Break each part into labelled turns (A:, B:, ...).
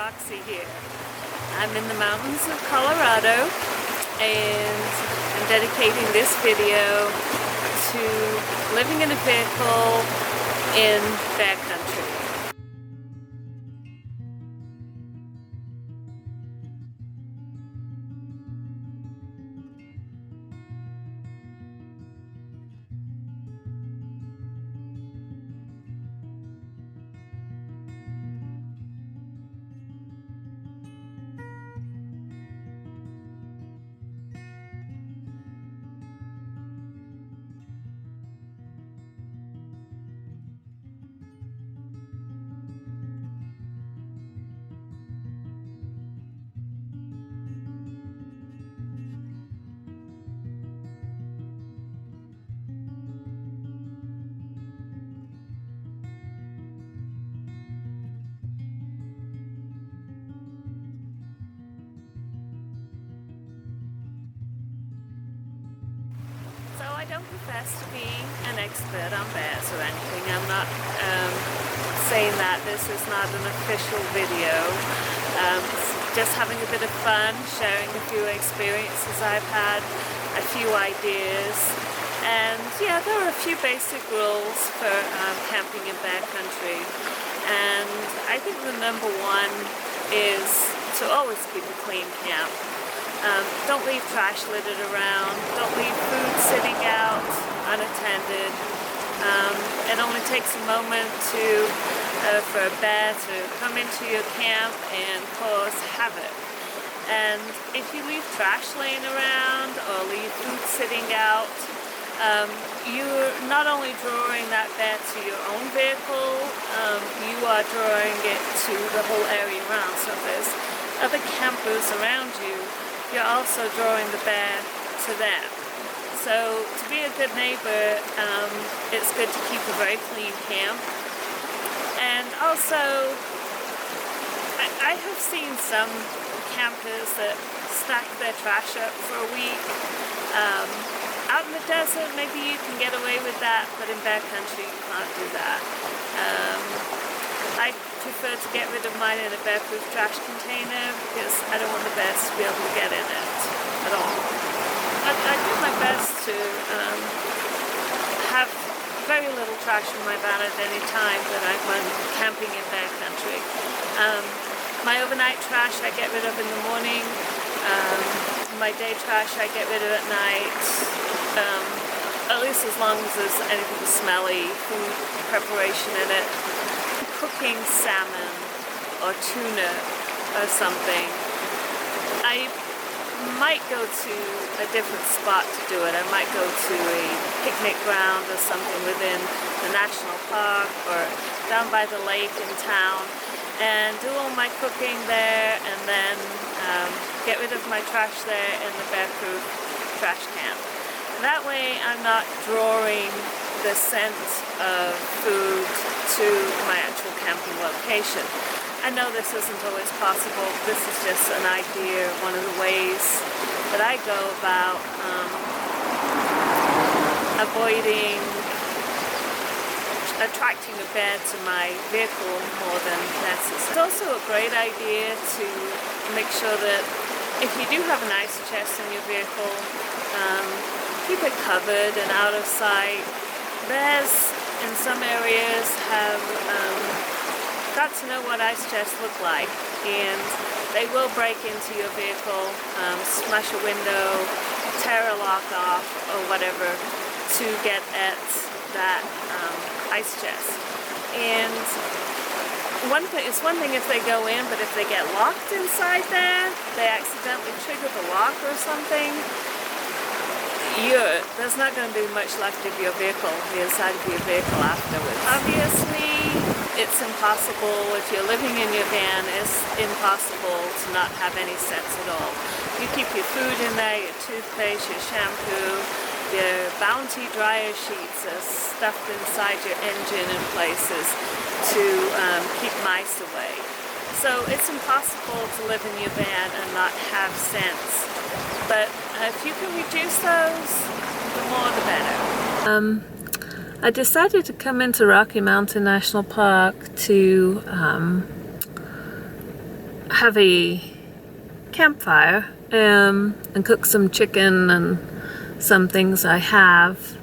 A: Roxy here. I'm in the mountains of Colorado and I'm dedicating this video to living in a vehicle in backcountry. I don't profess to be an expert on bears or anything. I'm not saying that this is not an official video. Just having a bit of fun, sharing a few experiences I've had, a few ideas, and yeah, there are a few basic rules for camping in backcountry. And I think the number one is to always keep a clean camp. Don't leave trash littered around, don't leave food sitting out unattended. It only takes a moment for a bear to come into your camp and cause havoc. And if you leave trash laying around or leave food sitting out, you're not only drawing that bear to your own vehicle, you are drawing it to the whole area around. So if there's other campers around you, you're also drawing the bear to them. So to be a good neighbor, it's good to keep a very clean camp. And also, I have seen some campers that stack their trash up for a week. Out in the desert, maybe you can get away with that, but in backcountry you can't do that. I prefer to get rid of mine in a bear-proof trash container because I don't want the bears to be able to get in it at all. I do my best to have very little trash in my van at any time that I'm camping in backcountry. My overnight trash I get rid of in the morning. My day trash I get rid of at night. At least as long as there's anything smelly, food preparation in it. Cooking salmon or tuna or something, I might go to a different spot to do it. I might go to a picnic ground or something within the national park or down by the lake in town and do all my cooking there and then get rid of my trash there in the bear-proof trash can. That way I'm not drawing the scent of food to my actual camping location. I know this isn't always possible. This is just an idea, one of the ways that I go about avoiding attracting a bear to my vehicle more than necessary. It's also a great idea to make sure that if you do have an ice chest in your vehicle, keep it covered and out of sight. Bears in some areas have got to know what ice chests look like, and they will break into your vehicle, smash a window, tear a lock off or whatever to get at that ice chest. And it's one thing if they go in, but if they get locked inside there, they accidentally trigger the lock or something, there's not going to be much left of your vehicle, the inside of your vehicle afterwards. Obviously, it's impossible, if you're living in your van, it's impossible to not have any scents at all. You keep your food in there, your toothpaste, your shampoo, your Bounty dryer sheets are stuffed inside your engine in places to keep mice away. So it's impossible to live in your van and not have scents. But if you can reduce those, the more the better. I decided to come into Rocky Mountain National Park to have a campfire and cook some chicken and some things I have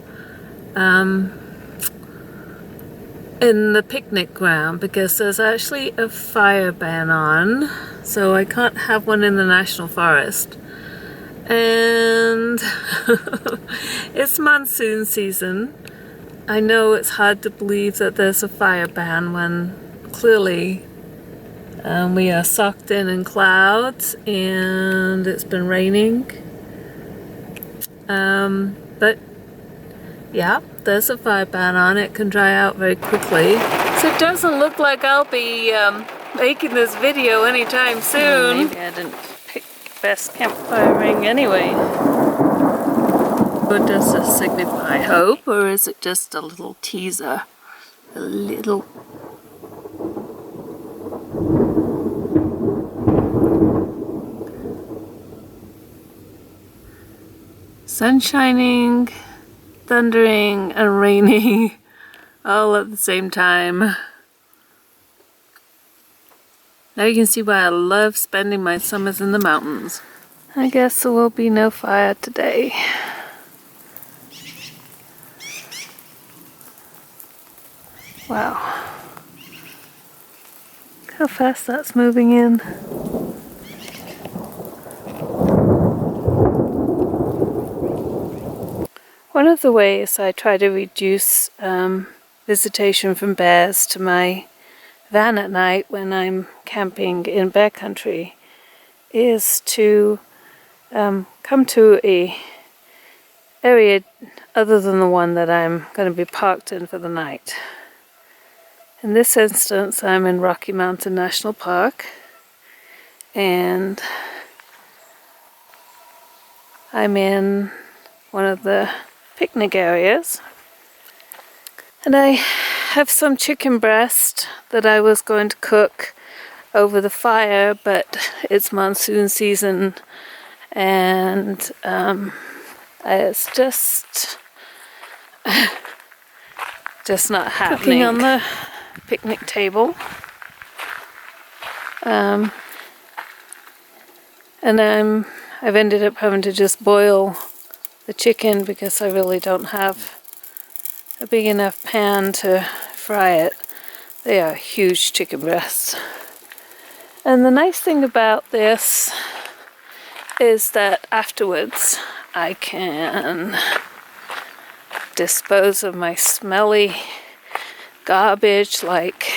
A: in the picnic ground, because there's actually a fire ban on, so I can't have one in the national forest. And it's monsoon season. I know it's hard to believe that there's a fire ban when clearly we are socked in clouds and it's been raining. But yeah, there's a fire ban on. It can dry out very quickly. So it doesn't look like I'll be making this video anytime soon. Maybe I didn't pick the best campfire ring anyway. What does this signify? Hope? Or is it just a little teaser? A little... sun shining, thundering, and raining all at the same time. Now you can see why I love spending my summers in the mountains. I guess there will be no fire today. Wow. Look how fast that's moving in. One of the ways I try to reduce visitation from bears to my van at night when I'm camping in bear country is to come to a area other than the one that I'm going to be parked in for the night. In this instance, I'm in Rocky Mountain National Park, and I'm in one of the picnic areas, and I have some chicken breast that I was going to cook over the fire, but it's monsoon season and it's just not happening. Cooking on the picnic table, and I've ended up having to just boil the chicken because I really don't have a big enough pan to fry it. They are huge chicken breasts. And the nice thing about this is that afterwards I can dispose of my smelly garbage, like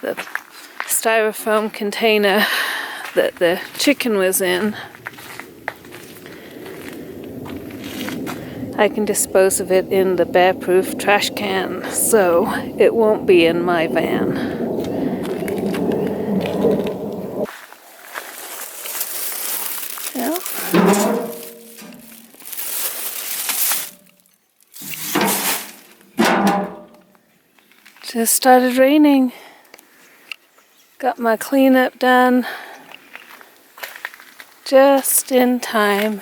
A: the styrofoam container that the chicken was in. I can dispose of it in the bear-proof trash can, so it won't be in my van. Yeah. Just started raining. Got my cleanup done just in time.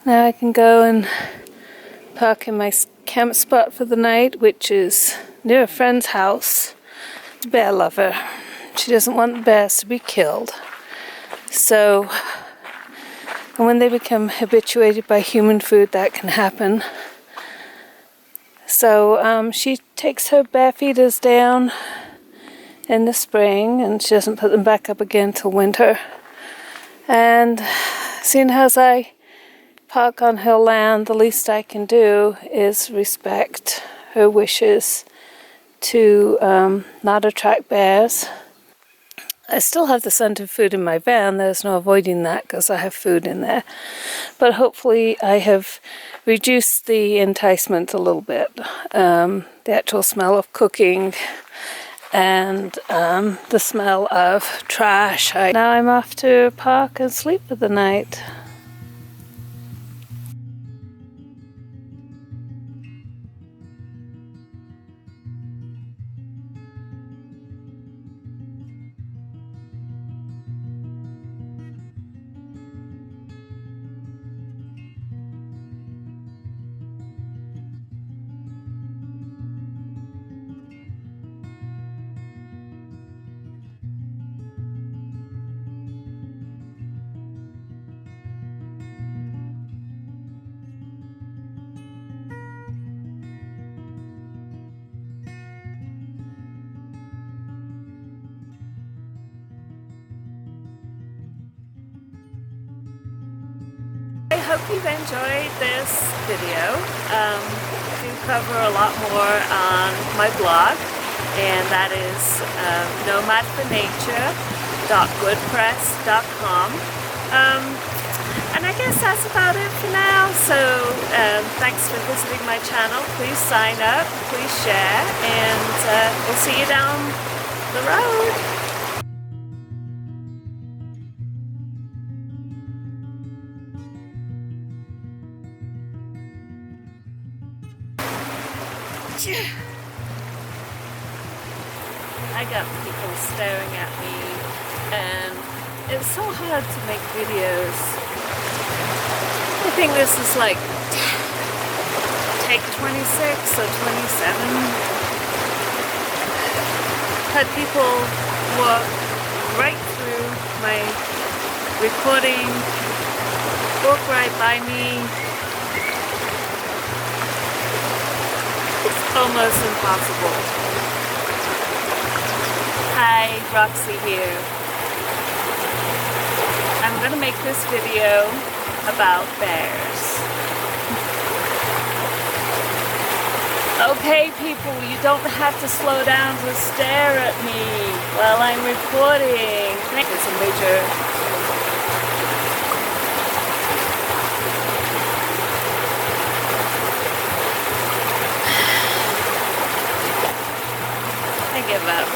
A: Now I can go and park in my camp spot for the night, which is near a friend's house. Bear lover. She doesn't want the bears to be killed. So, and when they become habituated by human food, that can happen. So she takes her bear feeders down in the spring, and she doesn't put them back up again till winter. And seeing as I park on her land, the least I can do is respect her wishes to not attract bears. I still have the scented food in my van. There's no avoiding that because I have food in there. But hopefully I have reduced the enticement a little bit. The actual smell of cooking and the smell of trash. Now I'm off to park and sleep for the night. you've enjoyed this video. I do cover a lot more on my blog, and that is nomadfornature.wordpress.com. And I guess that's about it for now. So thanks for visiting my channel. Please sign up, please share, and we'll see you down the road. I got people staring at me, and it's so hard to make videos. I think this is like take 26 or 27. Had people walk right through my recording, walk right by me. It's almost impossible. Hi, Roxy here. I'm gonna make this video about bears. Okay, people, you don't have to slow down to stare at me while I'm recording. It's a major... I give up.